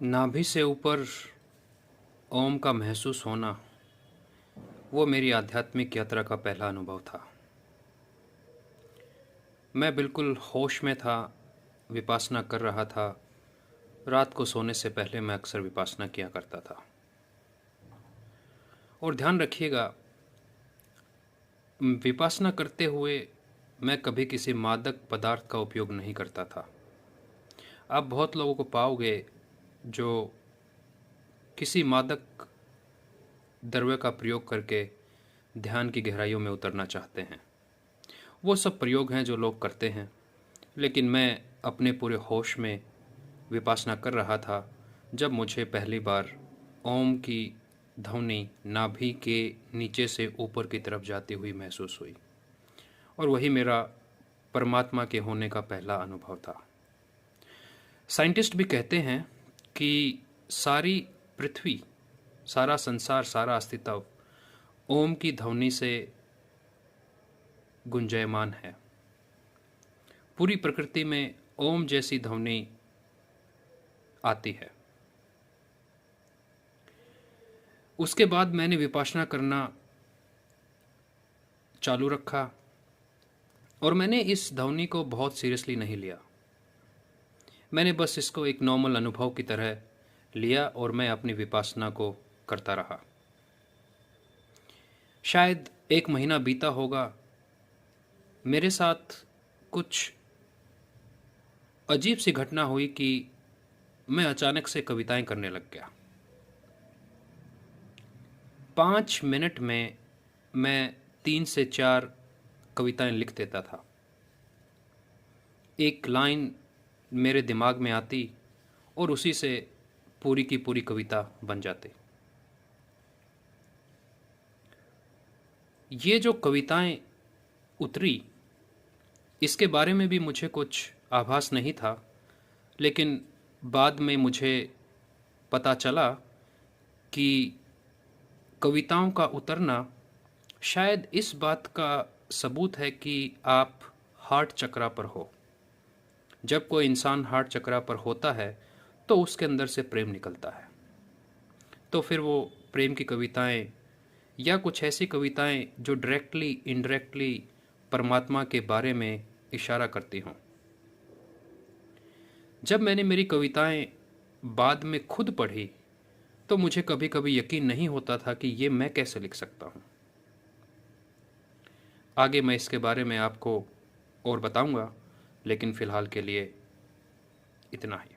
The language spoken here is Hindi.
नाभि से ऊपर ओम का महसूस होना, वो मेरी आध्यात्मिक यात्रा का पहला अनुभव था। मैं बिल्कुल होश में था, विपासना कर रहा था। रात को सोने से पहले मैं अक्सर विपासना किया करता था। और ध्यान रखिएगा, विपासना करते हुए मैं कभी किसी मादक पदार्थ का उपयोग नहीं करता था। आप बहुत लोगों को पाओगे जो किसी मादक द्रव्य का प्रयोग करके ध्यान की गहराइयों में उतरना चाहते हैं। वो सब प्रयोग हैं जो लोग करते हैं, लेकिन मैं अपने पूरे होश में विपासना कर रहा था जब मुझे पहली बार ओम की ध्वनि नाभि के नीचे से ऊपर की तरफ जाती हुई महसूस हुई। और वही मेरा परमात्मा के होने का पहला अनुभव था। साइंटिस्ट भी कहते हैं कि सारी पृथ्वी, सारा संसार, सारा अस्तित्व ओम की ध्वनि से गुंजायमान है। पूरी प्रकृति में ओम जैसी ध्वनि आती है। उसके बाद मैंने विपासना करना चालू रखा और मैंने इस ध्वनि को बहुत सीरियसली नहीं लिया। मैंने बस इसको एक नॉर्मल अनुभव की तरह लिया और मैं अपनी विपासना को करता रहा। शायद 1 महीना बीता होगा। मेरे साथ कुछ अजीब सी घटना हुई कि मैं अचानक से कविताएं करने लग गया। 5 मिनट में मैं 3 से 4 कविताएं लिख देता था। एक लाइन मेरे दिमाग में आती और उसी से पूरी की पूरी कविता बन जाती। ये जो कविताएं उतरी, इसके बारे में भी मुझे कुछ आभास नहीं था, लेकिन बाद में मुझे पता चला कि कविताओं का उतरना शायद इस बात का सबूत है कि आप हार्ट चक्रा पर हो। जब कोई इंसान हार्ट चक्रा पर होता है तो उसके अंदर से प्रेम निकलता है। तो फिर वो प्रेम की कविताएं या कुछ ऐसी कविताएं जो डायरेक्टली इनडायरेक्टली परमात्मा के बारे में इशारा करती हों। जब मैंने मेरी कविताएं बाद में खुद पढ़ी तो मुझे कभी कभी यकीन नहीं होता था कि ये मैं कैसे लिख सकता हूँ। आगे मैं इसके बारे में आपको और बताऊंगा, लेकिन फ़िलहाल के लिए इतना ही।